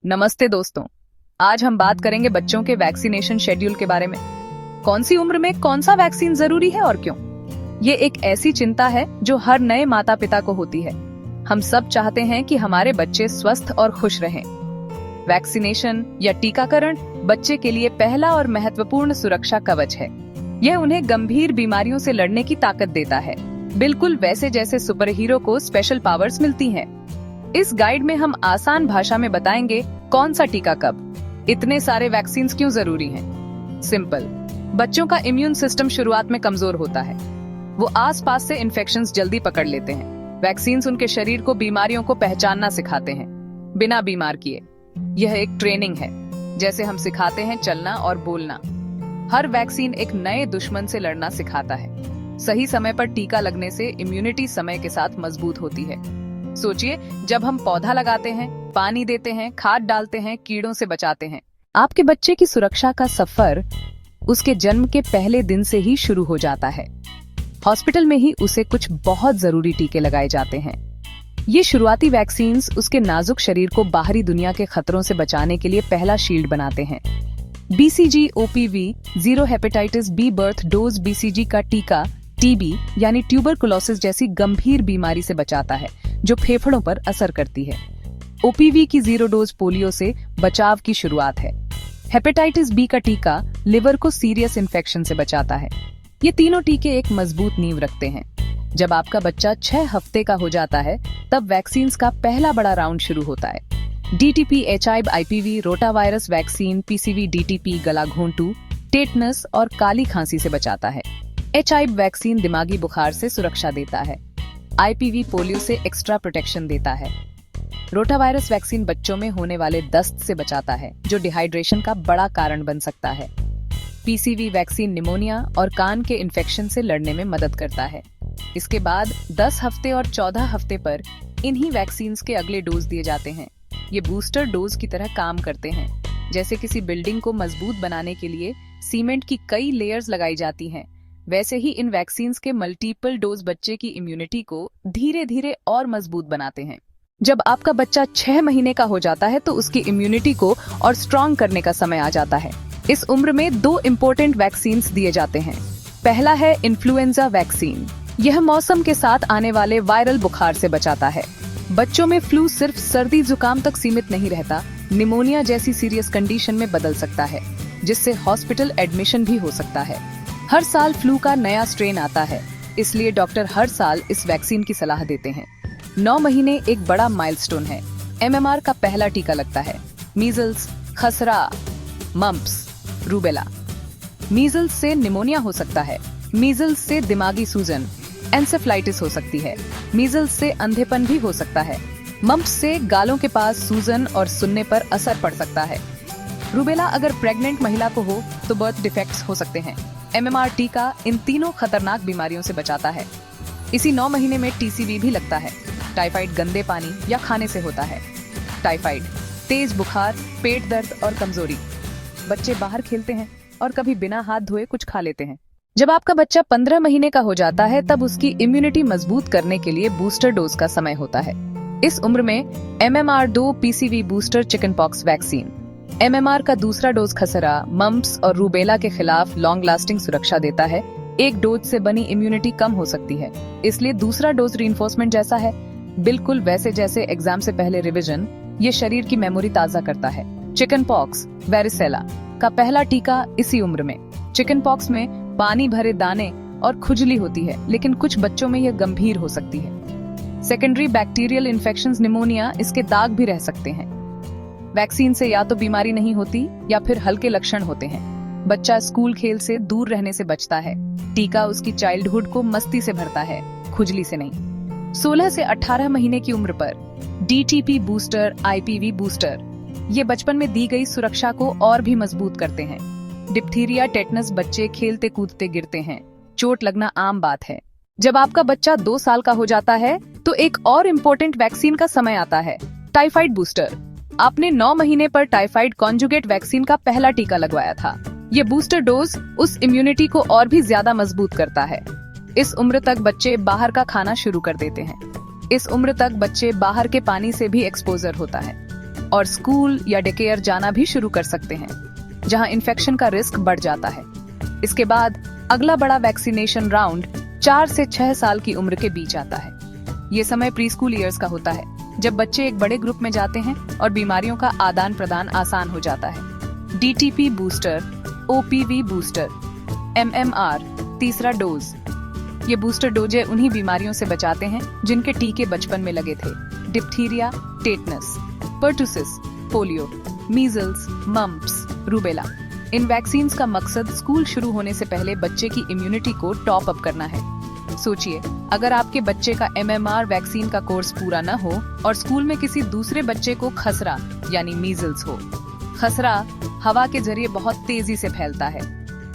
नमस्ते दोस्तों, आज हम बात करेंगे बच्चों के वैक्सीनेशन शेड्यूल के बारे में। कौन सी उम्र में कौन सा वैक्सीन जरूरी है और क्यों? ये एक ऐसी चिंता है जो हर नए माता पिता को होती है। हम सब चाहते हैं कि हमारे बच्चे स्वस्थ और खुश रहें। वैक्सीनेशन या टीकाकरण बच्चे के लिए पहला और महत्वपूर्ण सुरक्षा कवच है। यह उन्हें गंभीर बीमारियों से लड़ने की ताकत देता है, बिल्कुल वैसे जैसे सुपर हीरो को स्पेशल पावर्स मिलती हैं। इस गाइड में हम आसान भाषा में बताएंगे कौन सा टीका कब, इतने सारे वैक्सीन क्यों जरूरी हैं। सिंपल, बच्चों का इम्यून सिस्टम शुरुआत में कमजोर होता है। वो आसपास से इन्फेक्शंस जल्दी पकड़ लेते हैं। वैक्सीन उनके शरीर को बीमारियों को पहचानना सिखाते हैं, बिना बीमार किए। यह एक ट्रेनिंग है, जैसे हम सिखाते हैं चलना और बोलना। हर वैक्सीन एक नए दुश्मन से लड़ना सिखाता है। सही समय पर टीका लगने से इम्यूनिटी समय के साथ मजबूत होती है। सोचिए, जब हम पौधा लगाते हैं, पानी देते हैं, खाद डालते हैं, कीड़ों से बचाते हैं। आपके बच्चे की सुरक्षा का सफर उसके जन्म के पहले दिन से ही शुरू हो जाता है। हॉस्पिटल में ही उसे कुछ बहुत जरूरी टीके लगाए जाते हैं। ये शुरुआती वैक्सीन्स उसके नाजुक शरीर को बाहरी दुनिया के खतरों से बचाने के लिए पहला शील्ड बनाते हैं। BCG OPV, zero hepatitis B birth dose BCG का टीका TB यानी ट्यूबरकुलोसिस जैसी गंभीर बीमारी से बचाता है, जो फेफड़ों पर असर करती है। OPV की जीरो डोज पोलियो से बचाव की शुरुआत है। हेपेटाइटिस बी का टीका लिवर को सीरियस इन्फेक्शन से बचाता है। ये तीनों टीके एक मजबूत नींव रखते हैं। जब आपका बच्चा 6 हफ्ते का हो जाता है, तब वैक्सीन का पहला बड़ा राउंड शुरू होता है। DTP, HIV, IPV, rotavirus vaccine, PCV, DTP गला घोंटू, टेटनस और काली खांसी से बचाता है। HIV वैक्सीन दिमागी बुखार से सुरक्षा देता है। IPV पोलियो से एक्स्ट्रा प्रोटेक्शन देता है। रोटावायरस वैक्सीन बच्चों में होने वाले दस्त से बचाता है, जो डिहाइड्रेशन का बड़ा कारण बन सकता है। PCV वैक्सीन निमोनिया और कान के इन्फेक्शन से लड़ने में मदद करता है। इसके बाद 10 हफ्ते और 14 हफ्ते पर इन्हीं वैक्सीन के अगले डोज दिए जाते हैं। ये बूस्टर डोज की तरह काम करते हैं। जैसे किसी बिल्डिंग को मजबूत बनाने के लिए सीमेंट की कई लेयर्स लगाई जाती हैं, वैसे ही इन वैक्सीन के मल्टीपल डोज बच्चे की इम्यूनिटी को धीरे धीरे और मजबूत बनाते हैं। जब आपका बच्चा 6 महीने का हो जाता है, तो उसकी इम्यूनिटी को और स्ट्रॉन्ग करने का समय आ जाता है। इस उम्र में 2 इम्पोर्टेंट वैक्सीन दिए जाते हैं। पहला है इन्फ्लुएंजा वैक्सीन। यह मौसम के साथ आने वाले वायरल बुखार से बचाता है। बच्चों में फ्लू सिर्फ सर्दी जुकाम तक सीमित नहीं रहता, निमोनिया जैसी सीरियस कंडीशन में बदल सकता है, जिससे हॉस्पिटल एडमिशन भी हो सकता है। हर साल फ्लू का नया स्ट्रेन आता है, इसलिए डॉक्टर हर साल इस वैक्सीन की सलाह देते हैं। 9 महीने एक बड़ा माइलस्टोन है। MMR का पहला टीका लगता है। मीजल्स, खसरा, मम्प्स, रूबेला। मीजल्स से निमोनिया हो सकता है। मीजल्स से दिमागी सूजन, एंसेफ्लाइटिस हो सकती है। मीजल्स से अंधेपन भी हो सकता है। मम्प्स से गालों के पास सूजन और सुनने पर असर पड़ सकता है। रूबेला अगर प्रेग्नेंट महिला को हो तो बर्थ डिफेक्ट्स हो सकते हैं। MMR टीका इन तीनों खतरनाक बीमारियों से बचाता है। इसी 9 महीने में TCV भी लगता है। टाइफाइड गंदे पानी या खाने से होता है। टाइफाइड, तेज बुखार, पेट दर्द और कमजोरी। बच्चे बाहर खेलते हैं और कभी बिना हाथ धोए कुछ खा लेते हैं। जब आपका बच्चा 15 महीने का हो जाता है, तब उसकी इम्यूनिटी मजबूत करने के लिए बूस्टर डोज का समय होता है। इस उम्र में MMR2 PCV booster chickenpox vaccine. MMR का दूसरा डोज खसरा, मम्प्स और रूबेला के खिलाफ लॉन्ग लास्टिंग सुरक्षा देता है। एक डोज से बनी इम्यूनिटी कम हो सकती है, इसलिए दूसरा डोज रीइंफोर्समेंट जैसा है, बिल्कुल वैसे जैसे एग्जाम से पहले रिवीजन। ये शरीर की मेमोरी ताजा करता है। चिकनपॉक्स, वेरिसेला का पहला टीका इसी उम्र में। चिकनपॉक्स में पानी भरे दाने और खुजली होती है, लेकिन कुछ बच्चों में यह गंभीर हो सकती है। सेकेंडरी बैक्टीरियल इन्फेक्शंस, निमोनिया, इसके दाग भी रह सकते हैं। वैक्सीन से या तो बीमारी नहीं होती या फिर हल्के लक्षण होते हैं। बच्चा स्कूल खेल से दूर रहने से बचता है। टीका उसकी चाइल्डहुड को मस्ती से भरता है, खुजली से नहीं। 16 से 18 महीने की उम्र पर DTP बूस्टर, IPV बूस्टर, ये बचपन में दी गई सुरक्षा को और भी मजबूत करते हैं। डिप्थीरिया, टेटनस बच्चे खेलते कूदते गिरते हैं, चोट लगना आम बात है। जब आपका बच्चा 2 साल का हो जाता है, तो एक और इम्पोर्टेंट वैक्सीन का समय आता है। Typhoid booster. आपने 9 महीने पर टाइफाइड कॉन्जुगेट वैक्सीन का पहला टीका लगवाया था। ये बूस्टर डोज उस इम्यूनिटी को और भी ज्यादा मजबूत करता है। इस उम्र तक बच्चे बाहर का खाना शुरू कर देते हैं। इस उम्र तक बच्चे बाहर के पानी से भी एक्सपोजर होता है। और स्कूल या डे केयर जाना भी शुरू कर सकते हैं, जहां इन्फेक्शन का रिस्क बढ़ जाता है। इसके बाद अगला बड़ा वैक्सीनेशन राउंड 4 से 6 साल की उम्र के बीच आता है। ये समय प्री स्कूल ईयर्स का होता है, जब बच्चे एक बड़े ग्रुप में जाते हैं और बीमारियों का आदान प्रदान आसान हो जाता है। DTP booster, OPV booster, MMR तीसरा डोज। ये बूस्टर डोजे उन्हीं बीमारियों से बचाते हैं जिनके टीके बचपन में लगे थे। Diphtheria, tetanus, pertussis, polio, measles, mumps, rubella. इन वैक्सीन्स का मकसद स्कूल शुरू होने से पहले बच्चे की इम्यूनिटी को टॉप अप करना है। सोचिए, अगर आपके बच्चे का MMR वैक्सीन का कोर्स पूरा न हो और स्कूल में किसी दूसरे बच्चे को खसरा यानी मीजल्स हो। खसरा हवा के जरिए बहुत तेजी से फैलता है।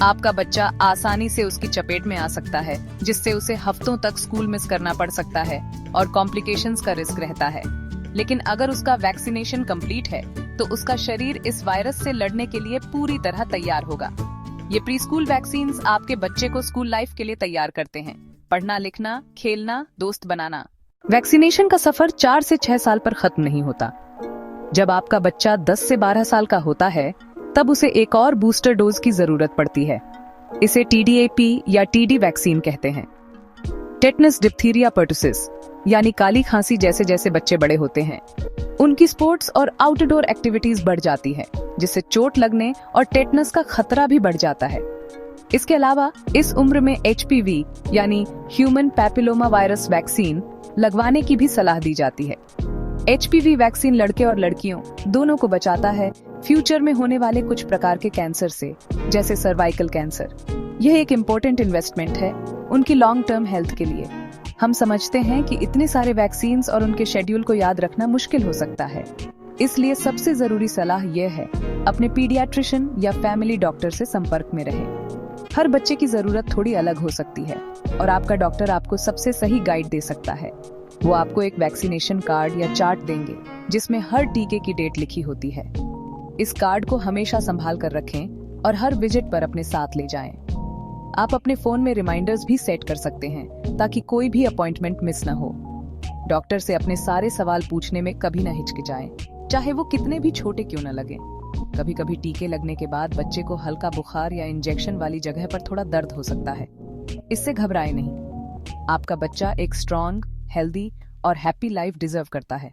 आपका बच्चा आसानी से उसकी चपेट में आ सकता है, जिससे उसे हफ्तों तक स्कूल मिस करना पड़ सकता है और कॉम्प्लिकेशंस का रिस्क रहता है। लेकिन अगर उसका वैक्सीनेशन कंप्लीट है तो उसका शरीर इस वायरस से लड़ने के लिए पूरी तरह तैयार होगा। ये प्री स्कूल वैक्सीन्स आपके बच्चे को स्कूल लाइफ के लिए तैयार करते हैं। पढ़ना, लिखना, खेलना, दोस्त बनाना। वैक्सीनेशन का सफर 4 से 6 साल पर खत्म नहीं होता। जब आपका बच्चा 10 से 12 साल का होता है, तब उसे एक और बूस्टर डोज की जरूरत पड़ती है। इसे TDAP या TD वैक्सीन कहते हैं। टेटनस, डिप्थीरिया, पर्टुसिस यानी काली खांसी जैसे जैसे बच्चे बड़े होते हैं, उनकी स्पोर्ट्स और आउटडोर एक्टिविटीज बढ़ जाती है, जिससे चोट लगने और टेटनस का खतरा भी बढ़ जाता है। इसके अलावा इस उम्र में HPV यानी ह्यूमन पैपिलोमा वायरस वैक्सीन लगवाने की भी सलाह दी जाती है। HPV वैक्सीन लड़के और लड़कियों दोनों को बचाता है फ्यूचर में होने वाले कुछ प्रकार के कैंसर से, जैसे सर्वाइकल कैंसर। यह एक इम्पोर्टेंट इन्वेस्टमेंट है उनकी लॉन्ग टर्म हेल्थ के लिए। हम समझते हैं कि इतने सारे वैक्सीन्स और उनके शेड्यूल को याद रखना मुश्किल हो सकता है, इसलिए सबसे जरूरी सलाह यह है अपने पीडियाट्रिशियन या फैमिली डॉक्टर से संपर्क में रहें। हर बच्चे की जरूरत थोड़ी अलग हो सकती है और आपका डॉक्टर आपको सबसे सही गाइड दे सकता है। वो आपको एक वैक्सीनेशन कार्ड या चार्ट देंगे जिसमें हर टीके की डेट लिखी होती है। इस कार्ड को हमेशा संभाल कर रखें और हर विजिट पर अपने साथ ले जाएं। आप अपने फोन में रिमाइंडर्स भी सेट कर सकते हैं ताकि कोई भी अपॉइंटमेंट मिस न हो। डॉक्टर से अपने सारे सवाल पूछने में कभी न हिचकिचाएं, चाहे वो कितने भी छोटे क्यों न लगे। कभी कभी टीके लगने के बाद बच्चे को हल्का बुखार या इंजेक्शन वाली जगह पर थोड़ा दर्द हो सकता है। इससे घबराएं नहीं। आपका बच्चा एक स्ट्रॉन्ग, हेल्दी और हैप्पी लाइफ डिजर्व करता है।